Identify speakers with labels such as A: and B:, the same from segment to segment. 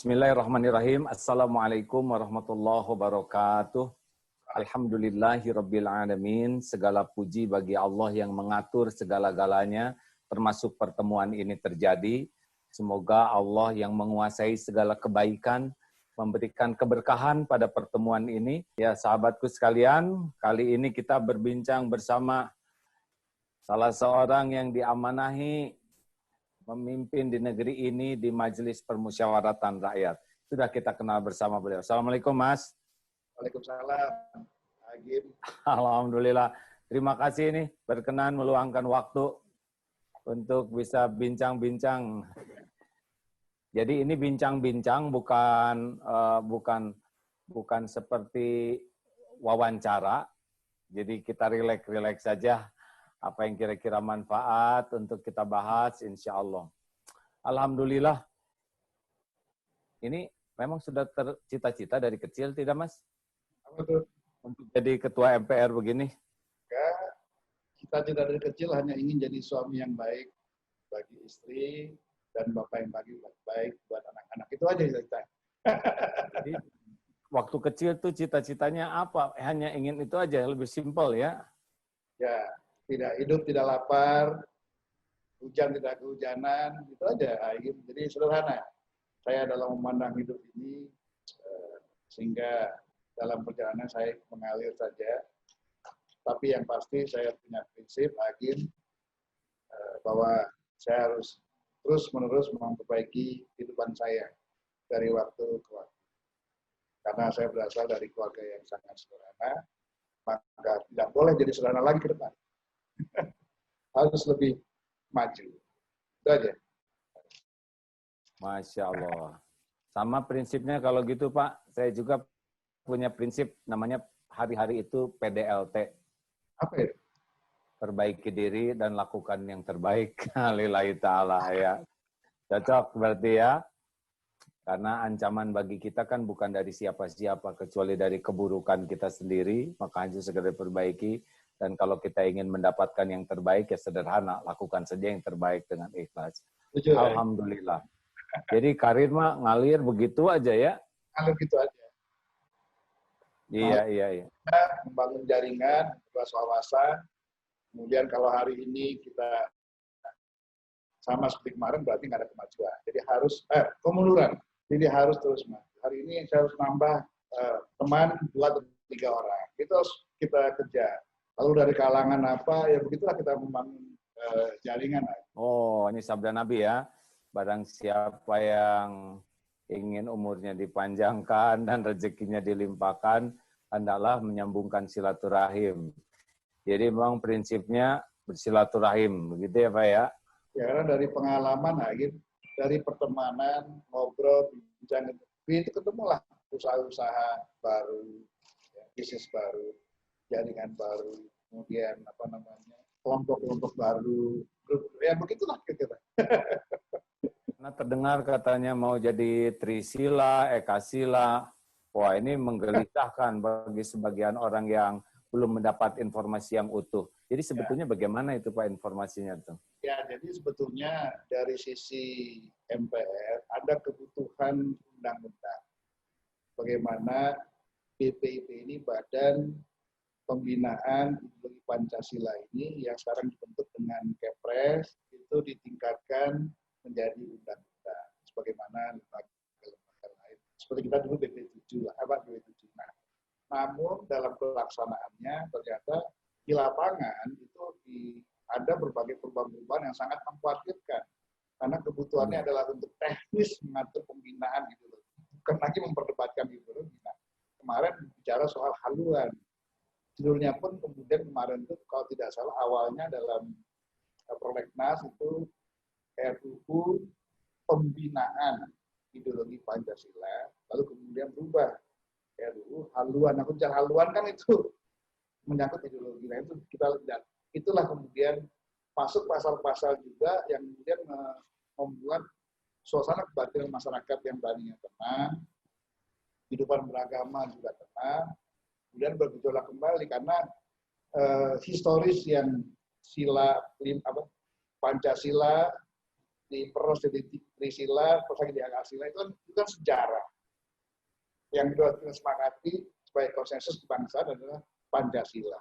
A: Bismillahirrahmanirrahim. Assalamualaikum warahmatullahi wabarakatuh. Alhamdulillahirabbil alamin. Segala puji bagi Allah yang mengatur segala-galanya, termasuk pertemuan ini terjadi. Semoga Allah yang menguasai segala kebaikan memberikan keberkahan pada pertemuan ini. Ya, sahabatku sekalian, kali ini kita berbincang bersama salah seorang yang diamanahi memimpin di negeri ini di Majelis Permusyawaratan Rakyat. Sudah kita kenal bersama beliau. Assalamualaikum, Mas.
B: Waalaikumsalam, Agim.
A: Alhamdulillah. Terima kasih nih berkenan meluangkan waktu untuk bisa bincang-bincang. Jadi ini bincang-bincang bukan seperti wawancara. Jadi kita rileks-rileks saja. Apa yang kira-kira manfaat untuk kita bahas, insya Allah. Alhamdulillah. Ini memang sudah tercita-cita dari kecil, tidak, Mas?
B: Apa tuh?
A: Untuk jadi ketua MPR begini?
B: Ya, cita-cita dari kecil hanya ingin jadi suami yang baik bagi istri dan bapak yang baik buat anak-anak. Itu aja cita-cita.
A: Jadi, waktu kecil tuh cita-citanya apa? Hanya ingin itu aja, lebih simpel ya?
B: Ya, tidak hidup, tidak lapar, hujan tidak kehujanan, itu aja. Jadi sederhana. Saya dalam memandang hidup ini, sehingga dalam perjalanan saya mengalir saja. Tapi yang pasti saya punya prinsip, bahwa saya harus terus-menerus memperbaiki kehidupan saya dari waktu ke waktu. Karena saya berasal dari keluarga yang sangat sederhana, maka tidak boleh jadi sederhana lagi ke depan. Harus lebih maju. Itu aja.
A: Masya Allah. Sama prinsipnya kalau gitu Pak, saya juga punya prinsip namanya hari-hari itu PDLT.
B: Apa itu?
A: Perbaiki diri dan lakukan yang terbaik. Lillahi ta'ala ya. Cocok berarti ya. Karena ancaman bagi kita kan bukan dari siapa-siapa, kecuali dari keburukan kita sendiri, maka harus segera perbaiki. Dan kalau kita ingin mendapatkan yang terbaik, ya sederhana, lakukan saja yang terbaik dengan ikhlas.
B: Tujuh,
A: Alhamdulillah. Jadi karir mah ngalir begitu aja ya?
B: Ngalir gitu aja.
A: Iya.
B: Membangun jaringan, luas wawasan. Kemudian kalau hari ini kita sama seperti kemarin, berarti nggak ada kemajuan. Jadi harus, kemunduran. Jadi harus terus maju. Hari ini saya harus nambah teman 2-3 orang. Itu harus kita kejar. Lalu dari kalangan apa, ya begitulah kita membangun jaringan.
A: Oh, ini sabda Nabi ya. Barang siapa yang ingin umurnya dipanjangkan dan rezekinya dilimpahkan, hendaklah menyambungkan silaturahim. Jadi memang prinsipnya bersilaturahim, begitu ya Pak ya?
B: Ya, karena dari pengalaman, dari pertemanan, ngobrol, bincang, itu ketemulah usaha-usaha baru, bisnis baru, jaringan baru, kemudian kelompok-kelompok baru, grup, ya begitulah kita.
A: Nah, terdengar katanya mau jadi Trisila, Ekasila. Wah, ini menggelisahkan bagi sebagian orang yang belum mendapat informasi yang utuh. Jadi sebetulnya bagaimana itu Pak informasinya tuh?
B: Ya, jadi sebetulnya dari sisi MPR ada kebutuhan undang-undang. Bagaimana BPIP ini Badan Pembinaan Ideologi Pancasila ini yang sekarang dibentuk dengan Kepres itu ditingkatkan menjadi undang-undang sebagaimana lembaga lain. Seperti kita dulu BP7 BP7. Nah, namun dalam pelaksanaannya ternyata di lapangan itu ada berbagai perubahan-perubahan yang sangat mengkhawatirkan. Karena kebutuhannya adalah untuk teknis mengatur pembinaan ideologi. Bukan lagi memperdebatkan ideologi. Nah, kemarin bicara soal haluan. Judulnya pun kemudian kemarin itu kalau tidak salah awalnya dalam prolegnas itu RUU Pembinaan Ideologi Pancasila, lalu kemudian berubah RUU Haluan. Nah, bicara haluan kan itu menyangkut ideologi. Nah, itu kita lihat. Itulah kemudian masuk pasal-pasal juga yang kemudian membuat suasana kebatinan masyarakat yang tadinya tenang, kehidupan beragama juga tenang, kemudian bergejolak kembali karena historis yang Pancasila di Peros di Trisila, terus lagi di Agasila itu kan sejarah. Yang kedua kita sepakati sebagai konsensus kebangsaan adalah Pancasila.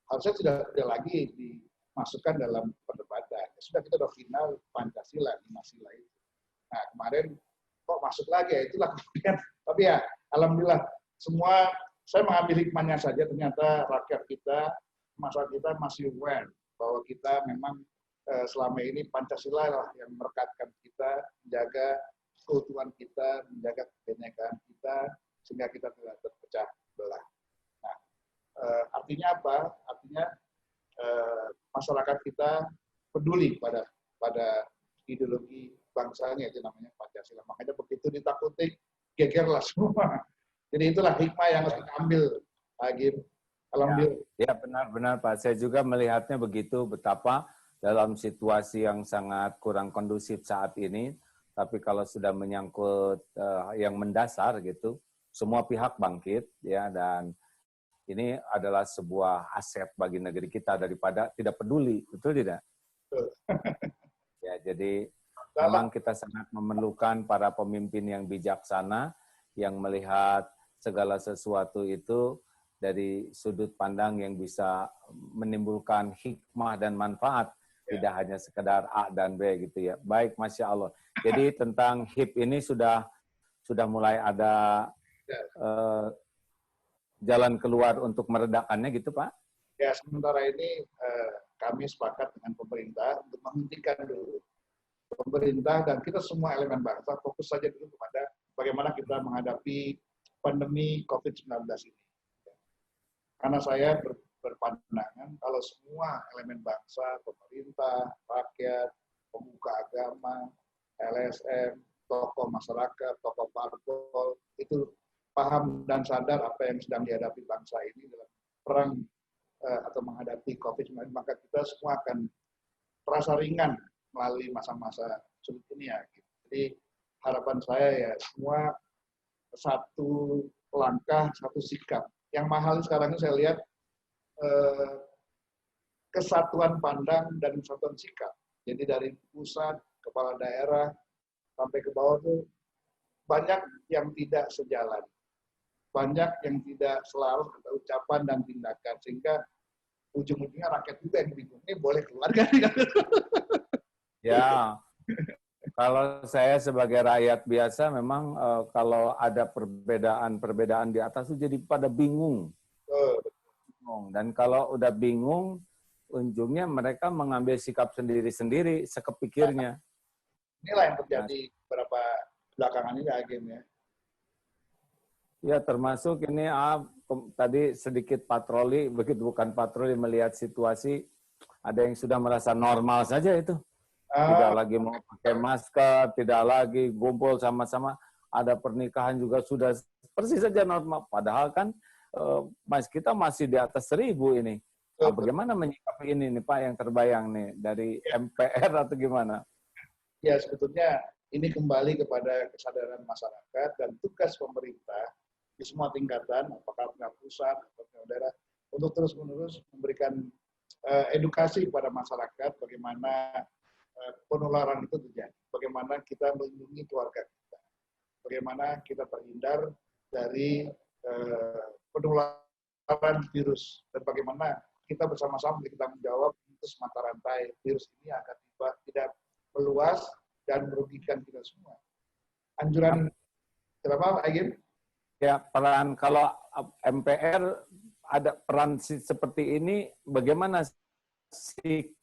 B: Harusnya tidak lagi dimasukkan dalam perdebatan. Sudah kita udah final Pancasila, 5 sila itu. Nah kemarin kok masuk lagi ya itulah kemudian. Tapi ya alhamdulillah semua saya mengambil hikmahnya saja, ternyata rakyat kita, masyarakat kita masih aware bahwa kita memang selama ini Pancasila lah yang merekatkan kita, menjaga keutuhan kita, menjaga kebinekaan kita, sehingga kita tidak terpecah belah. Nah, artinya apa? Artinya masyarakat kita peduli pada ideologi bangsanya, itu namanya Pancasila. Makanya begitu ditakuti, gegerlah semua. Jadi itulah hikmah yang harus kita ambil, Agim. Alhamdulillah.
A: Ya, benar-benar Pak. Saya juga melihatnya begitu, betapa dalam situasi yang sangat kurang kondusif saat ini, tapi kalau sudah menyangkut yang mendasar gitu, semua pihak bangkit ya, dan ini adalah sebuah aset bagi negeri kita daripada tidak peduli, betul tidak?
B: Betul.
A: Ya, jadi memang kita sangat memerlukan para pemimpin yang bijaksana yang melihat segala sesuatu itu dari sudut pandang yang bisa menimbulkan hikmah dan manfaat, tidak hanya sekedar A dan B gitu ya. Baik, Masya Allah. Jadi tentang HIP ini sudah mulai ada jalan keluar untuk meredakannya gitu, Pak?
B: Ya, sementara ini kami sepakat dengan pemerintah untuk menghentikan dulu. Pemerintah dan kita semua elemen bangsa fokus saja dulu kepada bagaimana kita menghadapi pandemi COVID-19 ini. Karena saya berpandangan kalau semua elemen bangsa, pemerintah, rakyat, pemuka agama, LSM, tokoh masyarakat, tokoh parpol, itu paham dan sadar apa yang sedang dihadapi bangsa ini dalam perang atau menghadapi COVID-19, maka kita semua akan terasa ringan melalui masa-masa sulit ini ya. Jadi harapan saya ya semua satu langkah, satu sikap. Yang mahal sekarang ini saya lihat kesatuan pandang dan kesatuan sikap. Jadi dari pusat, kepala daerah, sampai ke bawah itu banyak yang tidak sejalan. Banyak yang tidak selaras antara ucapan dan tindakan. Sehingga ujung-ujungnya rakyat juga yang bingung. Ini boleh keluar kan?
A: Ya, kalau saya sebagai rakyat biasa memang kalau ada perbedaan di atas itu jadi pada bingung. Dan kalau udah bingung, ujungnya mereka mengambil sikap sendiri-sendiri, sekepikirnya.
B: Inilah yang terjadi beberapa belakangan ini Agim ya.
A: Ya, termasuk ini tadi sedikit patroli, begitu bukan patroli melihat situasi, ada yang sudah merasa normal saja itu. Tidak lagi mau pakai masker, tidak lagi kumpul sama-sama, ada pernikahan juga sudah persis saja normal. Padahal kan mas kita masih di atas 1000 ini. Nah, bagaimana menyikapi ini nih Pak yang terbayang nih dari MPR atau gimana?
B: Ya sebetulnya ini kembali kepada kesadaran masyarakat dan tugas pemerintah di semua tingkatan, apakah tingkat pusat atau tingkat daerah, untuk terus-menerus memberikan edukasi kepada masyarakat bagaimana penularan itu terjadi, bagaimana kita melindungi keluarga kita, bagaimana kita terhindar dari penularan virus, dan bagaimana kita bersama-sama kita menjawab memutus mata rantai virus ini agar tidak meluas dan merugikan kita semua. Anjuran kenapa, Agim?
A: Ya, peran kalau MPR ada peran seperti ini, bagaimana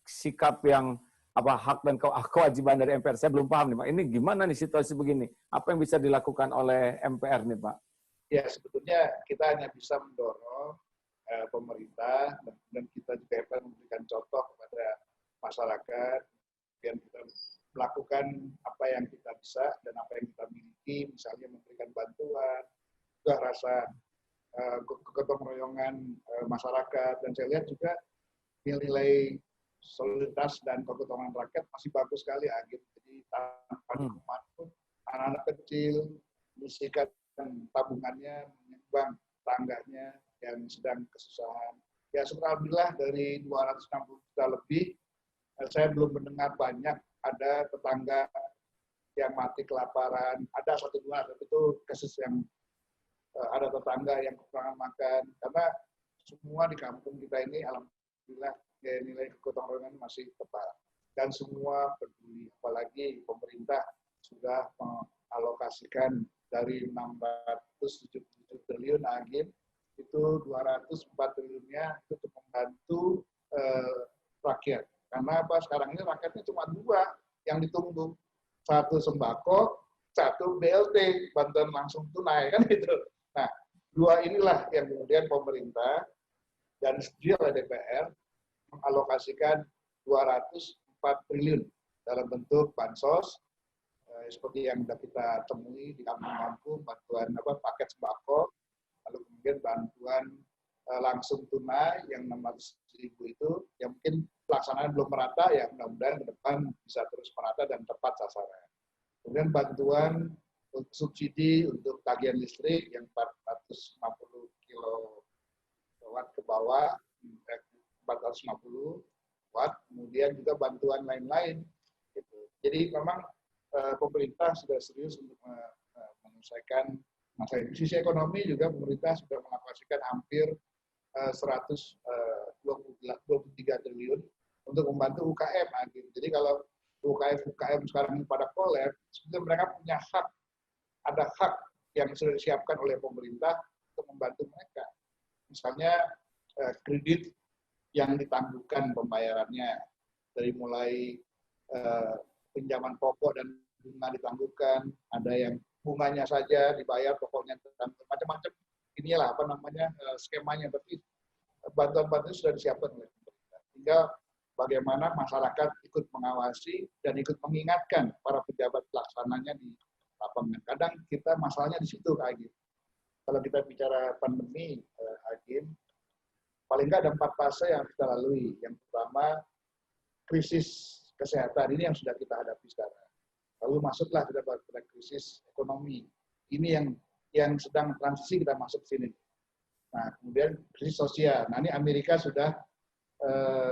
A: sikap yang hak dan kewajiban dari MPR? Saya belum paham nih Pak. Ini gimana nih situasi begini? Apa yang bisa dilakukan oleh MPR nih Pak?
B: Ya sebetulnya kita hanya bisa mendorong pemerintah dan kita juga akan memberikan contoh kepada masyarakat dan kita melakukan apa yang kita bisa dan apa yang kita miliki, misalnya memberikan bantuan, juga rasa kegotong royongan masyarakat, dan saya lihat juga nilai soliditas dan kegotongan rakyat masih bagus sekali Agit. Jadi tanpa dimanapun anak-anak kecil menyisihkan tabungannya, menyumbang tangganya yang sedang kesusahan. Ya alhamdulillah dari 260 juta lebih Saya belum mendengar banyak ada tetangga yang mati kelaparan. Ada satu dua, tapi itu kasus yang ada tetangga yang kekurangan makan. Karena semua di kampung kita ini, alhamdulillah, nilai kegotong royongan masih tepat. Dan semua peduli, apalagi pemerintah sudah mengalokasikan dari 677 triliun Agim, itu 204 triliunnya itu untuk membantu rakyat. Karena apa? Sekarang ini rakyatnya cuma dua yang ditunggu. Satu sembako, satu BLT, bantuan langsung tunai, kan gitu. Nah, dua inilah yang kemudian pemerintah dan disetujui oleh DPR mengalokasikan 204 triliun dalam bentuk bansos, seperti yang sudah kita temui di kampung-kampung, bantuan paket sembako, lalu kemudian bantuan langsung tunai yang 600.000 itu, yang mungkin pelaksanaan belum merata, ya mudah-mudahan ke depan bisa terus merata dan tepat sasaran. Kemudian bantuan subsidi untuk tagihan listrik yang 450 kilowatt ke bawah, 450 watt, kemudian juga bantuan lain-lain. Gitu. Jadi memang pemerintah sudah serius untuk menyelesaikan masalah ini. Sisi ekonomi juga pemerintah sudah mengalokasikan hampir 123 triliun untuk membantu UKM. Jadi kalau UKM sekarang ini pada kolaps, sebenarnya mereka punya hak, ada hak yang sudah disiapkan oleh pemerintah untuk membantu mereka. Misalnya kredit yang ditangguhkan pembayarannya, dari mulai pinjaman pokok dan bunga ditangguhkan, ada yang bunganya saja dibayar, pokoknya macam-macam. Inilah skemanya, tapi bantuan-bantuan sudah disiapkan oleh pemerintah. Tinggal bagaimana masyarakat ikut mengawasi dan ikut mengingatkan para pejabat pelaksananya di lapangan. Kadang kita masalahnya di situ, Kak Agim. Kalau kita bicara pandemi, Agim, paling nggak ada 4 fase yang kita lalui. Yang pertama, krisis kesehatan, ini yang sudah kita hadapi sekarang. Lalu masuklah kita pada krisis ekonomi. Ini yang sedang transisi kita masuk sini. Nah, kemudian krisis sosial. Nah, ini Amerika sudah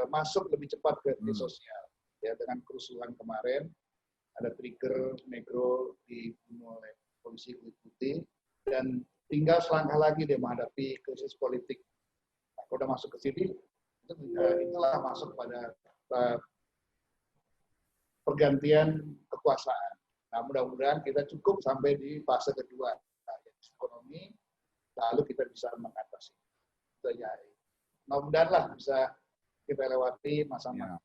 B: masuk lebih cepat ke krisis sosial. Ya, dengan kerusuhan kemarin, ada trigger negro dibunuh oleh polisi kulit putih, dan tinggal selangkah lagi dia menghadapi krisis politik. Nah, kalau udah masuk ke sini, itulah masuk pada pergantian kekuasaan. Nah, mudah-mudahan kita cukup sampai di fase kedua, ekonomi, lalu kita bisa mengatasi. Itu aja. Mudah-mudahan lah bisa kita lewati masa-masa